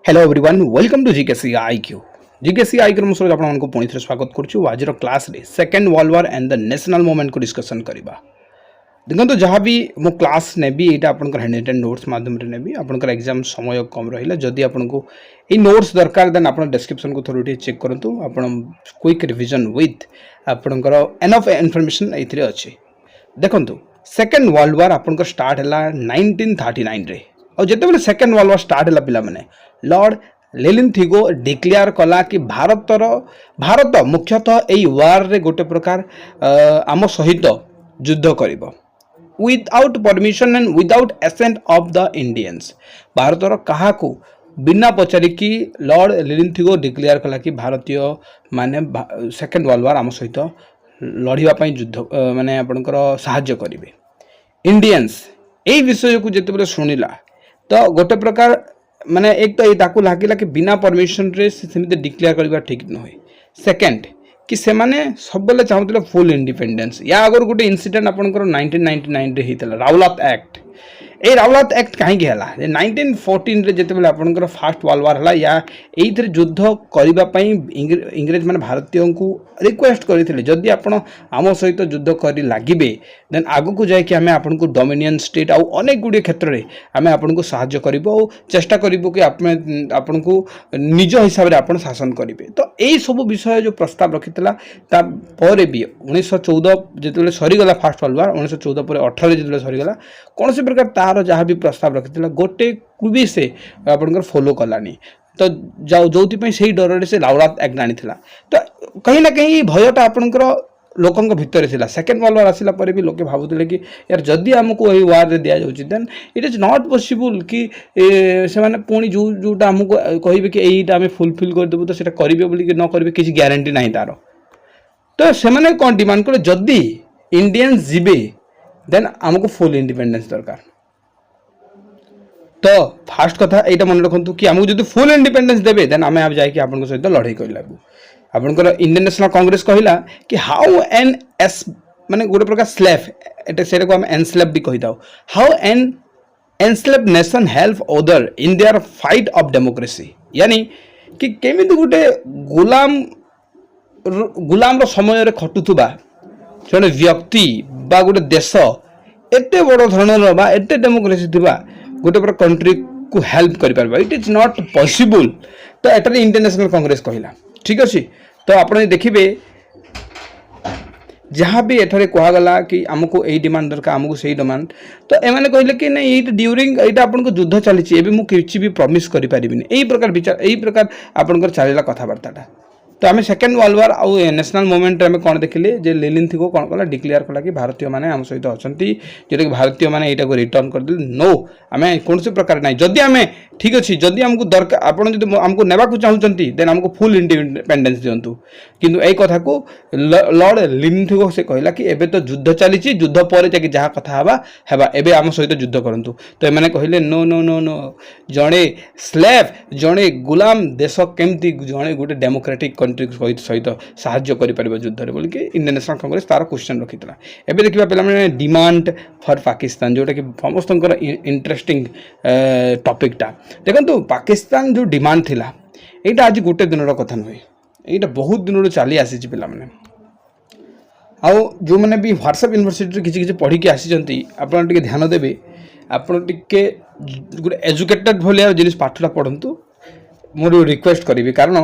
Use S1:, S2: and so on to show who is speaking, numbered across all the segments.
S1: Hello everyone welcome to GKC IQ GKC IQ मुझे आपको पुणी थे स्वागत करुँ आज क्लास रे second world war and the national movement को डिस्कसन करवा देखो जहाँ भी मो क्लास नेबी यहाँ आप हैंड नोट्स मध्यम नेबी आपंकर एग्जाम समय कम रहा जदि आपको ये नोट्स दरकार देन आप डिस्क्रिप्शन को थोड़ा चेक करूँ आप क्विक रिविजन विथ आपंकर एनफ इनफॉरमेशन ये अच्छे देखो सेकेंड वर्ल्ड वार आपंकर स्टार्ट है 1939 रे और जिते सेकेंड वर्ल्ड वार स्टार्ट है पिला माने लॉर्ड लेनिन-थिगो डिक्लेयर कला कि भारत मुख्यतः यही वार रे गोटे प्रकार आम सहित युद्ध करिबो without permission and without assent of the Indians भारतर काहाकू बिना पचारिकी लॉर्ड लेनिन-थिगो डिक्लेयर कला कि भारतीय माने सेकेंड वर्ल्ड वार आम सहित लड़ाई युद्ध माने आपनकर सहाय्य करिवे इंडियंस यही विषय को जिते शुणिला तो गोटे प्रकार माने एक तो ये लगे कि बिना परमिशन रे सेमती डिक्लेयर करवा ठीक नुहे सेकेंड कि से माने सब बेले चाहूले फुल इंडिपेंडेंस या अगर गोटे इनसीडेंट आपंकर 1999 रे होता राउलात एक्ट ये राउलात एक्ट कहीं 1914 रे जिते आपंकर फास्ट वर्ल्ड वार है या ये युद्ध करने इंग्रेज माने भारतीय को रिक्वेस्ट करते जदि आप आम सहित युद्ध कर लगे देन आग को जाकि आम आपको डोमिनियन स्टेट आउ अनेक गुड़े क्षेत्र में आम आपको साहाय्य करूँ और चेष्टा करूँ कि आपण को निज हिसाब से आप शासन करेंगे तो यही सब विषय जो प्रस्ताव रखी तापर भी 1914 जो सरीगला फास्ट वर्ल्ड वार 1914 पर 18 जो सरीगला कौन से प्रकार तार जहाँ भी प्रस्ताव रखी गोटे को भी से आपंकर फॉलो कलानी तो जो से डर से राउलात एक्ट आनी तो कहीं ना कहीं भयटा आपंकर लोकों भितर थिला सेकेंड वर्ल्ड वार आसला पर भी लोके भावुले कि यार जदि आमको यही वार दि जाऊँगी then it is not possible कि से माने पुणी जोटा आमको कहे कि यहीटा आम फुलफिल करदेबू तो सेटा करेंगे बोली कि न करेंगे किसी ग्यारंटी नहीं तार तो से कौन डिमांड कले जदि इंडियंस जीवे देन आमको फुल इंडिपेंडेंस दरकार तो फास्ट कथा यहाँ मन रखु कि आमको जो फुल इंडिपेंडेंस देवे देन आम आप जाकि आप सहित लड़ाई कर लगू आपंकर इंडियन नेशनल कांग्रेस कहला कि हाउ एन एस माने गोटे प्रकार स्लेव एटा सेटा को हम एनस्लेव भी कहि दाओ how an enslave nation help other in their fight of democracy यानी कि केमिति गोटे गुलाम रो समय रे खटुथुबा जने व्यक्ति बा गोटे देश एते बड़ धरणर बा एते डेमोक्रेसी थिबा गोटे प्रकार कंट्री को हेल्प करि परबा इट इज नॉट पॉसिबल तो एटा इंटरनेशनल कांग्रेस कहला ठीक अच्छे तो आप देखिए जहाँ भी एठारे कहगला कि आमको यही डिमांड दरकार आमको सही डिमांड तो एमाने कहले कि नहीं ये ड्यूरिंग यहाँ आपको युद्ध चली मुझे भी प्रमिश करें यही प्रकार विचार यही प्रकार आपंकर चलला कथबार्ता तो आम सेकेंड वर्ल्ड वार आउ नेशनल मूवमेंट में कौन देखिले जे लेनिन-थिगो कौन कला डिक्लेयर कला कि भारतीय माने आम सहित अच्छा जोटा कि भारतीय माने यहाँ रिटर्न करदे नो आम कौन से प्रकार ना जदि आम ठीक अच्छे जदि आमको दरकार आप आमको नेबाक चाहते देन आमको फुल इंडिपेंडेंस दिंतु किंतु यही कथा को लॉर्ड लेनिन-थिगो से कहला कि एबे तो युद्ध चली युद्ध पर जाकि जहाँ कथा हेबा एबे आम सहित युद्ध करंतु तो एमाने कहले नो नो नो नो जड़े स्लेव जड़े गुलाम देश केमती जड़े गोटे डेमोक्रेटिक कंट्री सहित साहाय्य करें युद्ध बोल कि इंडियन नेशनल कांग्रेस तार क्वेश्चन रखी एबे देखिबा पे डिमांड फॉर पाकिस्तान जोटा कि समस्त इंटरेस्टिंग टॉपिकटा देखो पाकिस्तान जो डिमांड थिला यहाँ आज गोटे दिन कथा नुहे यहाँ बहुत दिन चली आसी पे आउ जो मैंने भी व्हाट्सएप यूनिवर्सिटी किसी पढ़ी आसी आप ध्यान देवे आप गोटे एजुकेटेड भाया जिन पाठटा पढ़ु मोर रिक्वेस्ट करी कारण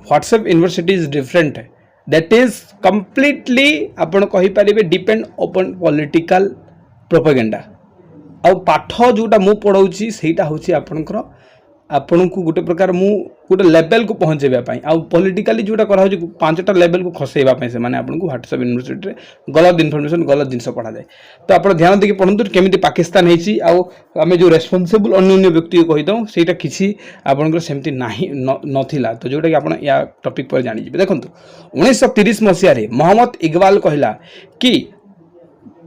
S1: WhatsApp university is different that is completely आपण कहि परिबे डिपेंड ओपन पॉलिटिकल प्रोपेगेंडा आ पाठ जोटा मु पढ़ाऊँ सेटा होची आपनकर आपन को गोटे प्रकार मु गोटे लेवल को पहुँचेवाई आ पॉलिटिकली जोटा करा होची पांचटा लेवल को खसेवाई से माने आपन को व्हाट्सएप यूनिवर्सिटी गलत इनफॉरमेशन गलत जिनस पढ़ा जाए तो आप ध्यान देखिए पढ़ु केमी पाकिस्तान होती आम जो रेस्पॉन्सिबल अन्य व्यक्ति को कहीदे सेटा किसी आपंकर सेमती नाला तो जोटा कि आप या टॉपिक पर जानीजे देखो 1930 मसीह मोहम्मद इकबाल कहला कि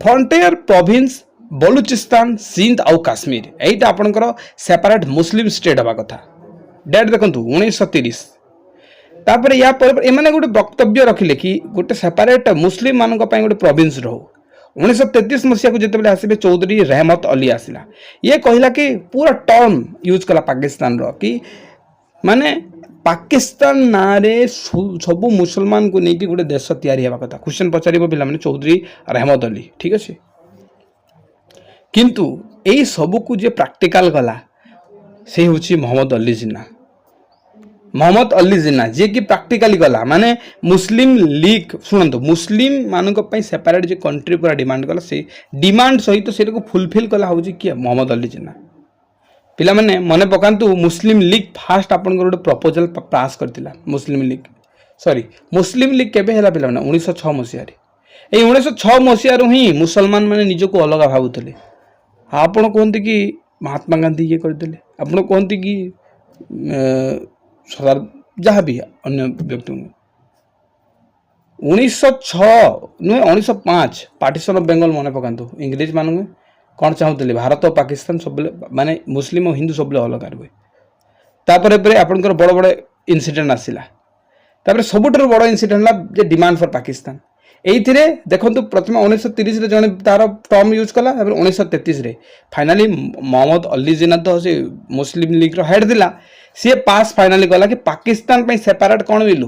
S1: फ्रंटियर प्रोविंस बलुचिस्तान सिंध आउ काश्मीर यहीटा आपंकर सेपरेट मुस्लिम स्टेट हवा कथा डेट देखो 1930 तापर या एमाने गोटे वक्तव्य रखिले कि गोटे सेपरेट मुस्लिम मान गोटे प्रोविंस रो 1933 मसीहा को जिते आसवे चौधरी रहमत अली आसला ये कहला कि पूरा टर्म यूज कला पाकिस्तान रो कि माने पाकिस्तान नारे सब मुसलमान को लेकिन गोटे देश तैयारी हेबा कथा क्वेश्चन पचार पिला माने चौधरी रहमत अली ठीक अच्छे किंतु यही सबको जे प्रैक्टिकल कला से हूँ मोहम्मद अली जिन्ना मोहम्मद अली जिन्ना जे कि प्रैक्टिकली गला माने मुस्लिम लीग शुणु मुस्लिम मानक सेपरेट जो कंट्री पूरा डिमांड कला से डिमांड सहित से फुलफिल कला हूँ किए मोहम्मद अली जिन्ना पिला माने मने पकांतु मुस्लिम लीग फास्ट आपन गोटे प्रपोजल पास करतिला मुस्लिम लीग केबे हैला पिला माने 1906 मसिया रे ए 1906 मसिया रु ही मुसलमान माने निजको अलग भाबुतले आपण कहते कि महात्मा गांधी ये करदेले आपण कहते कि सरदार जहाँ भी अन्य व्यक्ति 1906 नुहे 1905 पार्टीशन ऑफ बेंगल मन पकातु इंग्रेज मान कौन चाहूले भारत और पाकिस्तान सब माने मुस्लिम और हिंदू सब अलग रुए तापर आपंकर बड़ बड़ इनसीडेंट आसला सबुठ बड़ इनसीडेंट है डिमांड फॉर पाकिस्तान ये देखो प्रथम 1930 जन तार टर्म यूज कला 1933 फाइनाली मोहम्मद अली जिन्ना तो से मुस्लिम लीग हेड थिला सी पास फाइनाली कला कि पाकिस्तान पे सेपरेट कौन बिलु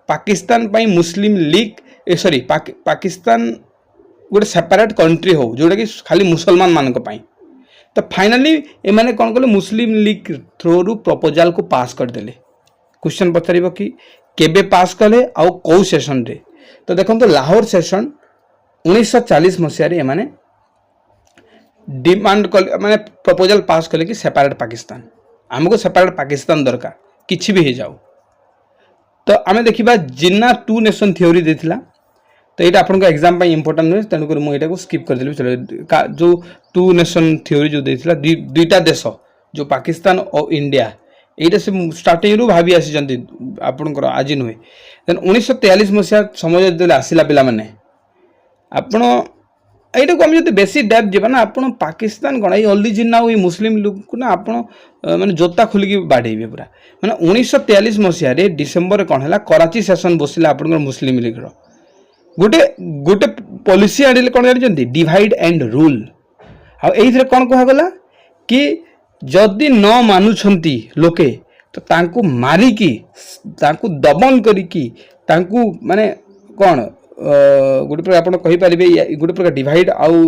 S1: पाकिस्तान पे मुस्लिम लीग सॉरी पाकिस्तान गोटे सेपरेट कंट्री हो जोटा कि खाली मुसलमान मानक पई तो फाइनाली एमाने कौन कले मुस्लिम लीग थ्रू रु प्रपोजल को पास करदेले क्वेश्चन पचार कि केबे पास कले आउ कौ सेशन रे तो देखो तो लाहौर सेशन 1940 मसीह एमाने डिमांड कले माने प्रपोजल पास कले कि सेपरेट पाकिस्तान आमको सेपरेट पाकिस्तान दरकार किछि भी हो जाओ तो आमे देखिबा जिन्ना टू नेशन थ्योरी देथिला तो ये आपन एग्जाम इंपोर्टेंट नुहे तेणुक मुझे स्किप करदेली चलो जो टू नेशन थ्योरी जो देथिला दुईटा देश जो पाकिस्तान और इंडिया यहीटा से स्टार्टिंग रू भाभी आसी आपणकर आज नुहे देन 1943 मसीहा समय जो आसला पिला माने आपण এইটা को आम जो बेसी डेप्थ जीवा ना आप पाकिस्तान कौन ये अली जिन्ना ये मुस्लिम लोग को ना आप माने जोता खोलिकी बाढ़ेबे पूरा माने 1943 मसीह डिसेम्बर कौन है कराची सेशन बसला आप मुस्लिम लीग गोटे गोटे पॉलिसी आने कौन जानते डिवाइड एंड रूल आईथे कौन कहगला कि जदि न मानुछंती लोके तो तांको मारिकी तांको दमन करिकी तांको माने कौन गोटे प्रकार आप कहींपारे गोटे प्रकार डिवाइड आउ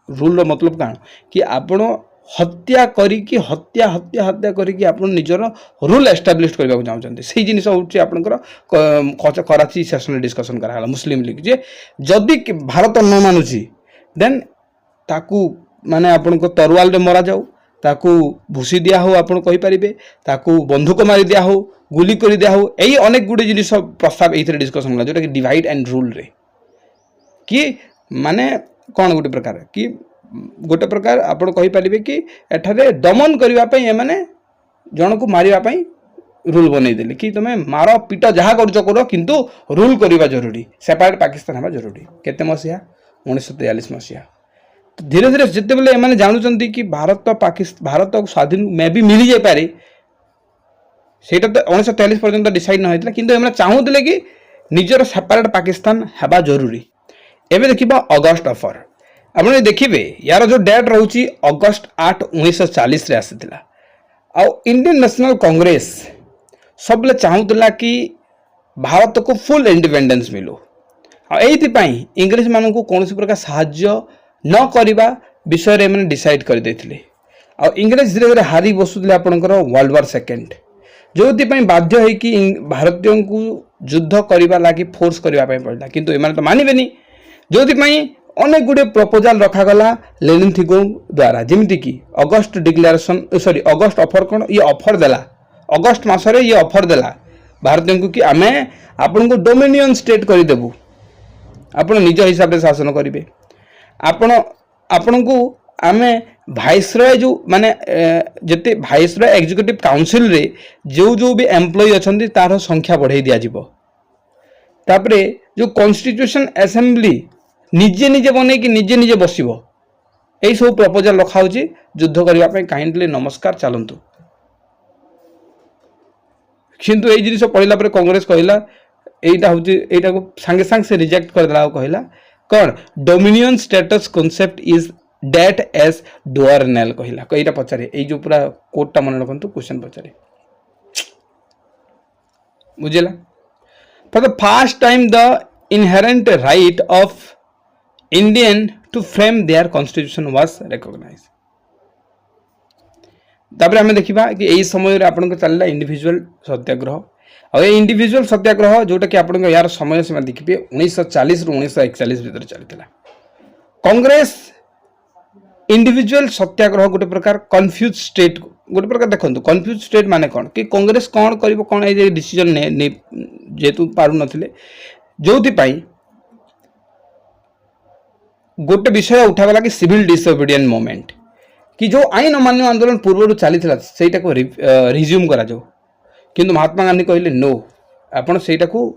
S1: रूल मतलब कौन कि आपण हत्या करिकी हत्या हत्या हत्या करिकी आप निजर रूल एस्टाब्लिश करने चाहते से जिन हूँ आपंकर कराची सेशन डिस्कसन कराला मुस्लिम लीग जे जदि भारत न मानुची देन ताकू माने आपण तरवाल रे मरा जाऊ ताकू भूसी दिया हो आप कहींपारे ताकू बंधुक मारी दिया हो गुली कर दिया हो यही अनेक गुड़े जिन प्रस्ताव ये डिस्कसन होला जोटा कि डिवाइड एंड रूल रे कि माने कौन गोटे प्रकार कि गोटे प्रकार आप कहींपारे कि एठारे दमन करने एमाने जन को मारिबा रूल बनईदे कि तुम मार पीट जहाँ कर किंतु रूल करवा जरूरी सेपरेट पाकिस्तान हवा जरूरी केते मसीहा 1943 मसीहा तो धीरे धीरे जिते बेले एमाने जानुचंती कि भारत पाकिस्तान भारत स्वाधीन मे भी मिल जाए पारे सेटा तो 1943 पर्यंत डिसाइड न होइतला किंतु एमाने चाहूले कि निजर सेपरेट पाकिस्तान हवा जरूरी एबे देखिबा अगस्त ऑफर आपने देखिए यार जो डेट रोचे अगस्त 8 1940 आसाला आ इंडियन नेशनल कांग्रेस सबले चाहूला कि भारत को फुल इंडिपेंडेंस मिलू आईपाई इंग्रेज मान को कौन प्रकार साहाय्य न करने विषय में डिसाइड करदे इंग्रेज धीरे धीरे हारी बसुले आपंकर वर्ल्ड वार सेकेंड जो बाध्य है कि भारतीयों को युद्ध करने लगी फोर्स करने पड़ा किंतु एम तो मानवे जो अनेक गुड़े प्रपोजल रखागला लेनिन थिगो द्वारा जमीती कि अगस्त डिक्लेरेशन सॉरी अगस्त ऑफर कौन ये ऑफर देला अगस्त मासरे ये ऑफर देला भारतीयों को कि आम आपन को डोमिनियन स्टेट करदेबू आप निज हिसाब से शासन करेंगे आपण को आम भाइसरय जो माने जिते भाइसरय एग्जीक्यूटिव काउंसिल रे जो जो भी एम्प्लॉय अच्छा तार संख्या बढ़ाई दिज्व तापर जो कॉन्स्टिट्यूशन असेंबली निजे निजे बन कि निजे निजे बस यही सब प्रपोजल रखा युद्ध करने काइंडली नमस्कार चलतु किंतु यही जिन पढ़ला कांग्रेस कहला यहीटा हूँ यहीटा को सांगे सांगे से रिजेक्ट करदेला कहला कौन dominion status concept is dead as doornail कहला कईटा पचारे ये जो पूरा कोडटा मन रखु क्वेश्चन पचारे बुझेगा for the first time the inherent right of Indian to frame their constitution was recognise तापर आम देखा कि यही समय आपन चलला इंडिविजुअल सत्याग्रह और ये इंडिविजुअल सत्याग्रह जोटा कि आप यार समय सीमा देखिए 1940 रु 1941 भितर चलता कांग्रेस इंडिविजुअल सत्याग्रह गोटे प्रकार कन्फ्यूज स्टेट गोटे प्रकार देखो कन्फ्यूज स्टेट माने कौन कि कांग्रेस कौन कर कौन ये डिसीजन जेतु पारु नथिले जोथि गोटे विषय उठागला कि सिविल डिसोबिडिएंट मूवमेंट कि जो आईन अमान्य आंदोलन पूर्व चली सेटा को रिज्यूम करा जाओ किंतु महात्मा गांधी कहले नो आपण सेटा को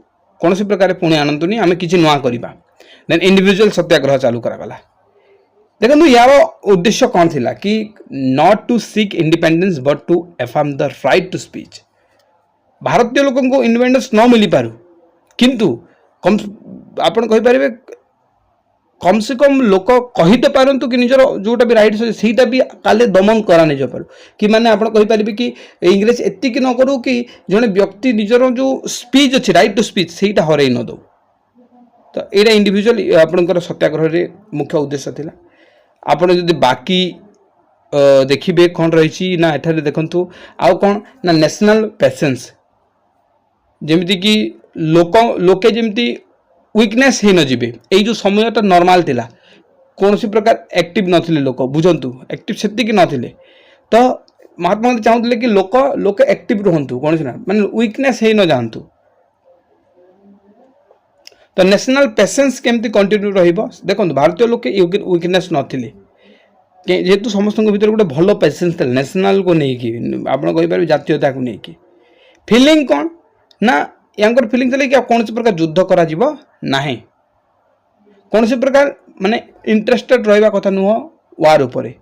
S1: कौन सी प्रकार पुणी आनंतुनी आम कि नुआ करवा देन इंडिविजुअल सत्याग्रह चालू करागला देखो यार उद्देश्य कौन थिला कि not to seek independence but to affirm the right to speech भारतीय लोक को इंडिपेंडेंस न मिली पारू किंतु कम आपण कहि परिबे कम से कम लोक कहीते पारंतु कि निजर जोटा भी राइट सेटा भी काले दमन करा नहीं पारू कि माने आपण कहि परिबे कि इंग्लिश एतिक न करू कि जने व्यक्ति निजर जो स्पीच अछि राइट टू स्पीच सेटा हरै न दो तो एटा इंडिविजुअल आपनकर सत्याग्रह रे मुख्य उद्देश्य थिला आपण जदि बाकी देखिबे कोन रहिछि ना एठारे देखंतु आउ कोन ना नेशनल पेशेंस जेमिति कि लोके जेमिति वीकनेस ही न जीवे यही जो समयटा नॉर्मल थिला कौन सी प्रकार एक्टिव नथिले लोक बुझंतु एक्टिव सेति कि नथिले तो महात्मा गांधी चाहूले कि लोक एक्टिव रहंतु कौन सी ना माने वीकनेस ही न जानतु तो नेशनल पेशेंस केमती कंटिन्यू रहिबो देखंतु भारतीय लोक वीकनेस नथिले जेहेतु समस्त भीतर गोटे भल पेशेंस थे नेशनल को लेकिन आप कहीपर जातीयता को लेकिन फिलिंग कौन ना यांकर फिलिंग थे कि कौन सी प्रकार युद्ध करा नहीं कौन सी प्रकार माने इंटरेस्टेड रहा कथा नुह वार उपरे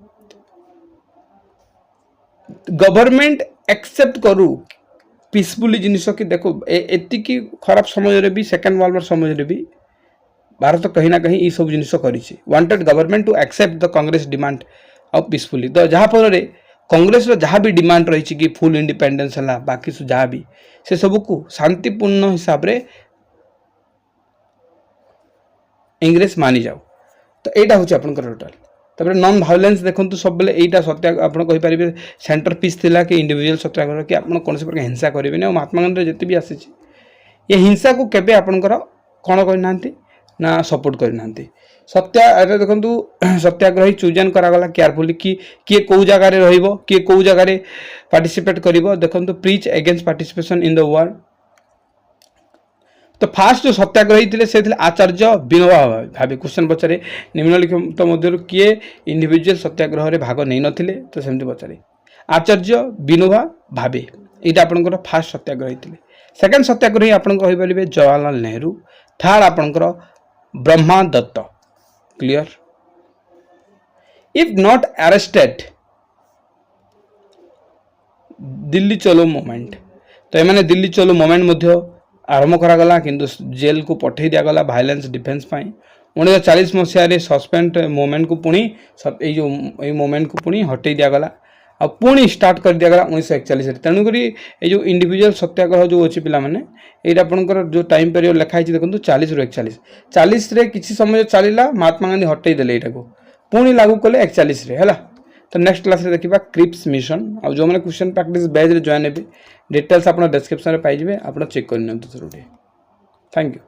S1: गवर्नमेंट एक्सेप्ट करू पीसफुली जिनिस कि देखो एति खराब समय भी सेकेंड वर्ल्ड वार समय भी भारत कहीं ना कहीं ये सब जिनिस करी wanted government to accept the Congress demand of peacefully तो जहाँफल कांग्रेस जहाँ भी डिमांड रही कि फुल इंडिपेंडेंस है बाकी जहाँ भी से सब को शांतिपूर्ण हिसाब रे इंग्रेस मानी जाओ तो यहाँ हूँ आपंकर टोटाल तापर नॉन वायलेंस देखो सब बेले यहाँ सत्या आपरे सेंटर पीस थिला कि इंडिविजुअल सत्याग्रह कि आप कौन प्रकार हिंसा करेंगे और महात्मा गांधी जिते भी आसी ये हिंसा को केबे आपणकर कौन करना ना सपोर्ट करना सत्या देखो सत्याग्रही चूजन करागला केयरफुली कि किए कौ जगार किए कौ जगार पार्टिसिपेट कर देखो preach against participation in the war तो फास्ट जो सत्याग्रही थे से आचार्य विनोबा भावे क्वेश्चन पचारे निम्नलिखित मध्य किए इंडिविजुअल सत्याग्रह रे भाग नहीं नथिले तो सेमती पचारे आचार्य विनोबा भावे यहाँ आपंकर फास्ट सत्याग्रही थे सेकेंड सत्याग्रही आप जवाहरलाल नेहरू थर्ड आपंकर Brahma Dutt clear if not arrested Delhi Chalo movement तो ये दिल्ली चलो मूवमेंट मध्य आरंभ करागला किंतु जेल को पठे दिगला वायलेंस डिफेन्स 1940 मसीह सस्पेंड मूवमेंट को पुणी जो मूवमेंट को पुणी हटई दिगला आ पुणी स्टार्ट कर दिगला 1941 तेणुक ये जो इंडिविजुअल सत्याग्रह जो अच्छी पे ये आपंकर जो टाइम पीरियड लिखाई देखो 40 रु 41 किसी समय चलला महात्मा गांधी हटई देले यहाँ को पुणी लागू कले 41 है तो नेक्स्ट क्लास रे देखा क्रिप्स मिशन और जो मैंने क्वेश्चन प्रैक्टिस बैच रे जॉइन हे डिटेल्स आप डिस्क्रिप्शन में पाइबे आप चेक कर थैंक यू।